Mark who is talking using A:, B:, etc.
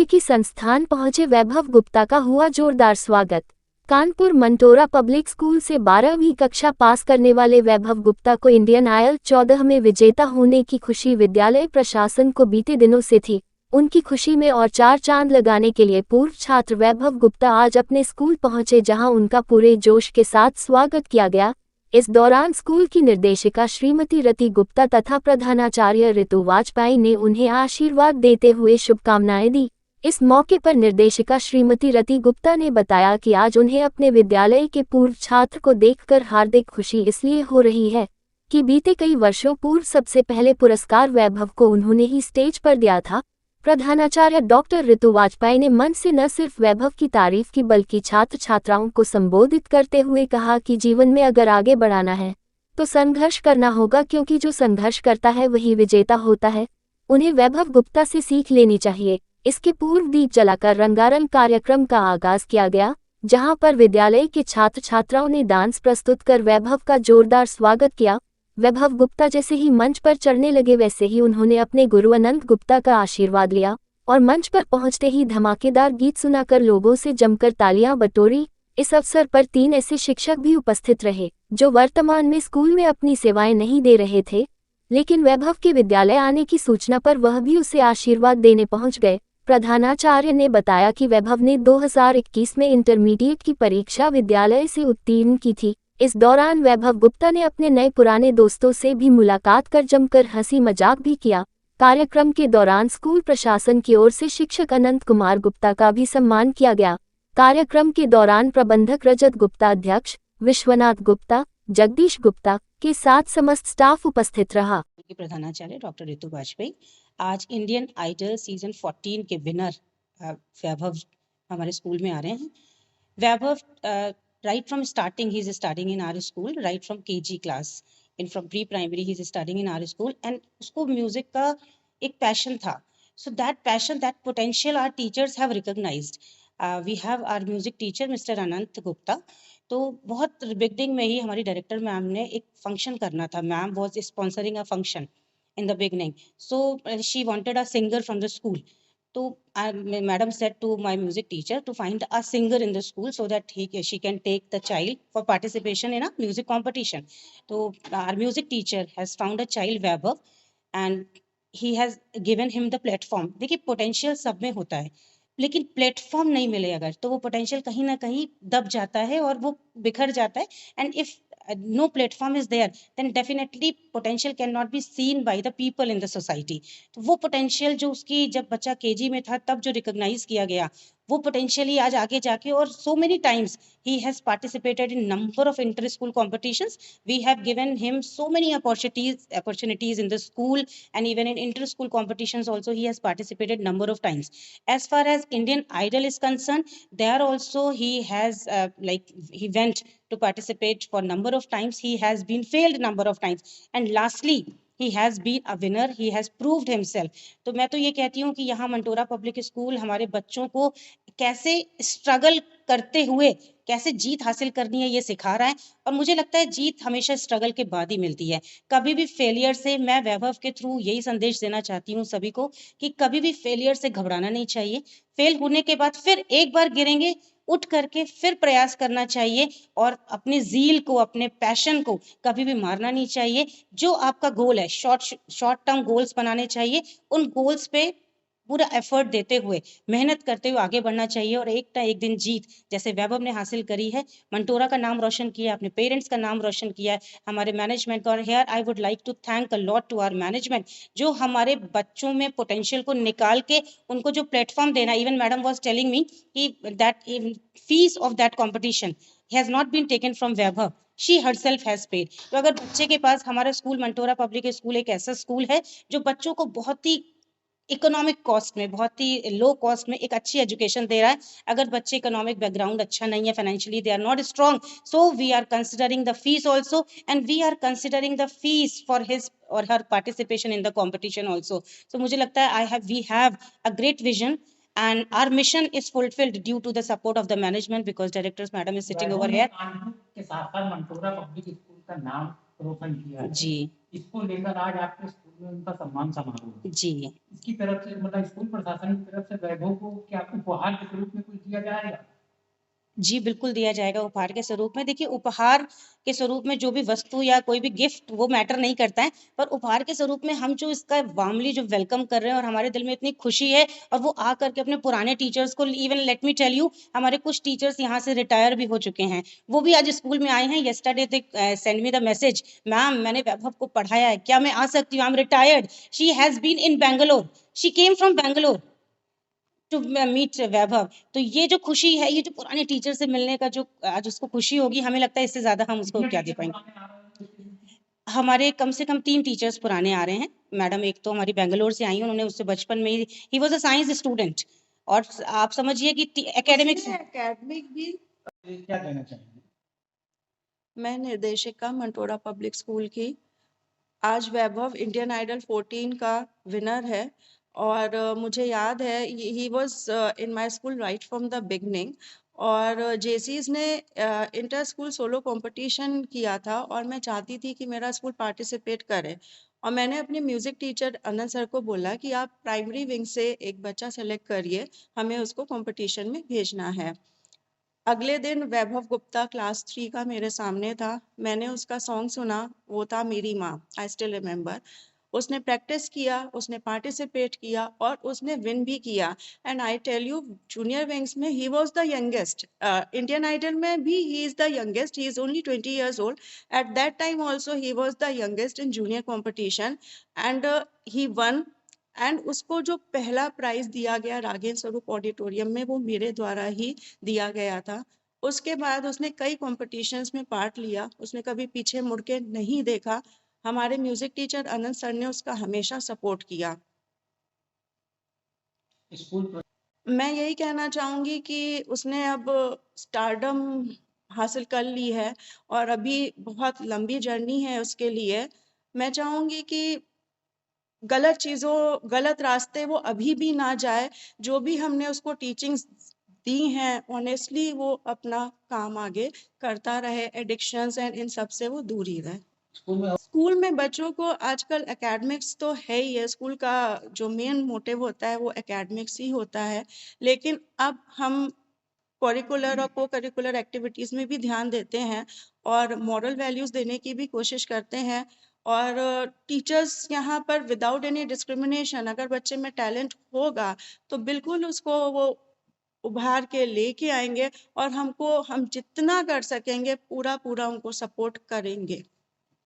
A: प्रौद्योगिकी संस्थान पहुंचे वैभव गुप्ता का हुआ जोरदार स्वागत। कानपुर मंटोरा पब्लिक स्कूल से 12वीं कक्षा पास करने वाले वैभव गुप्ता को इंडियन आइडल 14 में विजेता होने की खुशी विद्यालय प्रशासन को बीते दिनों से थी। उनकी खुशी में और चार चांद लगाने के लिए पूर्व छात्र वैभव गुप्ता आज अपने स्कूल पहुंचे, जहां उनका पूरे जोश के साथ स्वागत किया गया। इस दौरान स्कूल की निर्देशिका श्रीमती रति गुप्ता तथा प्रधानाचार्य ऋतु वाजपेयी ने उन्हें आशीर्वाद देते हुए शुभकामनाएं दी। इस मौके पर निर्देशिका श्रीमती रति गुप्ता ने बताया कि आज उन्हें अपने विद्यालय के पूर्व छात्र को देखकर हार्दिक खुशी इसलिए हो रही है कि बीते कई वर्षों पूर्व सबसे पहले पुरस्कार वैभव को उन्होंने ही स्टेज पर दिया था। प्रधानाचार्य डॉक्टर ऋतु वाजपेयी ने मन से न सिर्फ वैभव की तारीफ की बल्कि छात्र छात्राओं को संबोधित करते हुए कहा कि जीवन में अगर आगे बढ़ाना है तो संघर्ष करना होगा, क्योंकि जो संघर्ष करता है वही विजेता होता है। उन्हें वैभव गुप्ता से सीख लेनी चाहिए। इसके पूर्व दीप जलाकर रंगारंग कार्यक्रम का आगाज किया गया, जहां पर विद्यालय के छात्र छात्राओं ने डांस प्रस्तुत कर वैभव का जोरदार स्वागत किया। वैभव गुप्ता जैसे ही मंच पर चढ़ने लगे वैसे ही उन्होंने अपने गुरु अनंत गुप्ता का आशीर्वाद लिया और मंच पर पहुंचते ही धमाकेदार गीत सुनाकर लोगों से जमकर तालियां बटोरी। इस अवसर पर 3 ऐसे शिक्षक भी उपस्थित रहे जो वर्तमान में स्कूल में अपनी सेवाएं नहीं दे रहे थे, लेकिन वैभव के विद्यालय आने की सूचना पर वह भी उसे आशीर्वाद देने पहुंच गए। प्रधानाचार्य ने बताया कि वैभव ने 2021 में इंटरमीडिएट की परीक्षा विद्यालय से उत्तीर्ण की थी। इस दौरान वैभव गुप्ता ने अपने नए पुराने दोस्तों से भी मुलाकात कर जमकर हंसी मजाक भी किया। कार्यक्रम के दौरान स्कूल प्रशासन की ओर से शिक्षक अनंत कुमार गुप्ता का भी सम्मान किया गया। कार्यक्रम के दौरान प्रबंधक रजत गुप्ता, अध्यक्ष विश्वनाथ गुप्ता, जगदीश गुप्ता के साथ समस्त स्टाफ उपस्थित रहा।
B: प्रधानाचार्य डॉक्टर ऋतु वाजपेयी आज इंडियन आइडल सीजन 14 के विनर वैभव हमारे स्कूल में आ रहे हैं। वैभव right from starting he is studying in our school, right from KG class, in from pre-primary he is studying in our school, and उसको म्यूजिक का एक पैशन था। So that passion, that potential our teachers have recognized. We have our music teacher Mr. Anant Gupta. तो बहुत beginning में ही हमारी director ma'am ने एक फंक्शन करना था। Ma'am was sponsoring a function in the beginning, so she wanted a singer from the school. So madam said to my music teacher to find a singer in the school so that she can take the child for participation in a music competition. So our music teacher has found a child Vaibhav and he has given him the platform. देखिए potential सब में होता है, लेकिन platform नहीं मिले अगर तो वो पोटेंशियल कहीं ना कहीं दब जाता है और वो बिखर जाता है। And if no platform is there then definitely potential cannot be seen by the people in the society. तो वो पोटेंशियल जो उसकी जब बच्चा केजी में था तब जो रिकॉग्नाइज किया गया वो पोटेंशियली आज आगे जाके और so many times he has participated in number of inter school competitions. We have given him so many opportunities in the school and even in inter school competitions also he has participated number of times. As far as Indian Idol is concerned, there also he has he went to participate for number of times. He has been failed number of times and lastly he has been a winner. He has proved himself. तो मैं तो ये कहती हूँ कि यहाँ Mantora public school हमारे बच्चों को कैसे स्ट्रगल करते हुए कैसे जीत हासिल करनी है ये सिखा रहा है। और मुझे लगता है जीत हमेशा स्ट्रगल के बाद ही मिलती है, कभी भी फेलियर से। मैं वैभव के थ्रू यही संदेश देना चाहती हूँ सभी को कि कभी भी फेलियर से घबराना नहीं चाहिए। फेल होने के बाद फिर एक बार गिरेंगे, उठ करके फिर प्रयास करना चाहिए और अपने जील को, अपने पैशन को कभी भी मारना नहीं चाहिए। जो आपका गोल है, शॉर्ट टर्म गोल्स बनाने चाहिए, उन गोल्स पे पूरा एफर्ट देते हुए मेहनत करते हुए आगे बढ़ना चाहिए और एक ना एक दिन जीत जैसे वैभव ने हासिल करी है, मंटोरा का नाम रोशन किया, अपने पेरेंट्स का नाम रोशन किया है, हमारे मैनेजमेंट का। और here I would like to thank a lot to our management जो हमारे बच्चों में पोटेंशियल को निकाल के उनको जो प्लेटफॉर्म देना। Even madam was telling me कि that fees of that competition has not been taken from Vaibhav, she herself has paid. तो अगर बच्चे के पास, हमारा स्कूल मंटोरा पब्लिक स्कूल एक ऐसा स्कूल है जो बच्चों को बहुत ही इकोनॉमिक कॉस्ट में, बहुत ही लो कॉस्ट में एक अच्छी एजुकेशन दे रहा है। अगर बच्चे इकोनॉमिक बैकग्राउंड अच्छा नहीं है, financially they are not strong, so we are considering the fees also and we are considering the fees for his और her participation in the competition also. So मुझे लगता है we have a great vision and our mission is fulfilled due to the support of the management because directors madam is sitting over here
C: के साथ साथ Mantora public school का नाम रोशन किया है
B: जी।
C: इसको लेकर आज आपके स्कूल उनका सम्मान समारोह,
B: जी।
C: इसकी तरफ से मतलब स्कूल प्रशासन की तरफ से वैभव को क्या उपहार के स्वरूप में कुछ दिया जाएगा?
B: जी, बिल्कुल दिया जाएगा उपहार के स्वरूप में। देखिए, उपहार के स्वरूप में जो भी वस्तु या कोई भी गिफ्ट वो मैटर नहीं करता है, पर उपहार के स्वरूप में हम जो इसका वार्मली जो वेलकम कर रहे हैं और हमारे दिल में इतनी खुशी है और वो आ कर के अपने पुराने टीचर्स को even let me tell you हमारे कुछ टीचर्स यहाँ से रिटायर भी हो चुके हैं। वो भी आज स्कूल में आए हैं। Yesterday they send me the message, ma'am मैंने वैभव को पढ़ाया है, क्या मैं आ सकती हूँ? I am retired. She has been in Bangalore. She came from Bangalore to meet Vaibhav. तो ये जो खुशी है, ये जो पुराने टीचर से मिलने का जो आज उसको खुशी होगी, हमें लगता है इससे ज्यादा हम उसको क्या दे पाएंगे। हमारे कम से कम 3 टीचर्स पुराने आ रहे हैं। मैडम एक तो हमारी बैंगलोर से आई हैं, उन्होंने उससे बचपन में he was a science student और आप समझिए कि एकेडमिक्स
D: एकेडमिक भी।
C: क्या कहना चाहेंगे?
D: मैं निर्देशिका मंटोरा पब्लिक स्कूल की। आज वैभव इंडियन आइडल 14 का विनर है और मुझे याद है he was in my school right from the beginning. और जेसीज ने इंटर स्कूल सोलो कंपटीशन किया था और मैं चाहती थी कि मेरा स्कूल पार्टिसिपेट करे और मैंने अपने म्यूजिक टीचर अनंत सर को बोला कि आप प्राइमरी विंग से एक बच्चा सेलेक्ट करिए, हमें उसको कंपटीशन में भेजना है। अगले दिन वैभव गुप्ता क्लास 3 का मेरे सामने था। मैंने उसका सॉन्ग सुना, वो था मेरी माँ, आई स्टिल रिमेम्बर। उसने प्रैक्टिस किया, उसने पार्टिसिपेट किया और उसने विन भी किया। And I tell you, junior wings में he was the youngest. Indian idol में भी he is the youngest, he is only 20 years old. At that time also he was the youngest in junior competition and he won. And उसको जो पहला prize दिया गया राघेंद्र स्वरूप auditorium में, वो मेरे द्वारा ही दिया गया था। उसके बाद उसने कई कॉम्पिटिशन्स में पार्ट लिया, उसने कभी पीछे मुड़ के नहीं देखा। हमारे म्यूजिक टीचर अनंत सर ने उसका हमेशा सपोर्ट किया।
C: स्कूल
D: मैं यही कहना चाहूंगी कि उसने अब स्टारडम हासिल कर ली है और अभी बहुत लंबी जर्नी है उसके लिए। मैं चाहूंगी कि गलत चीज़ों, गलत रास्ते वो अभी भी ना जाए। जो भी हमने उसको टीचिंग्स दी हैं, ऑनेस्टली वो अपना काम आगे करता रहे, एडिक्शंस एंड इन सब से वो दूर ही रहे। स्कूल में बच्चों को आजकल एकेडमिक्स तो है ही है, स्कूल का जो मेन मोटिव होता है वो एकेडमिक्स ही होता है, लेकिन अब हम करिकुलर और को करिकुलर एक्टिविटीज़ में भी ध्यान देते हैं और मॉरल वैल्यूज़ देने की भी कोशिश करते हैं। और टीचर्स यहाँ पर विदाउट एनी डिस्क्रिमिनेशन, अगर बच्चे में टैलेंट होगा तो बिल्कुल उसको वो उभार के लेके आएंगे और हम जितना कर सकेंगे पूरा पूरा उनको सपोर्ट करेंगे।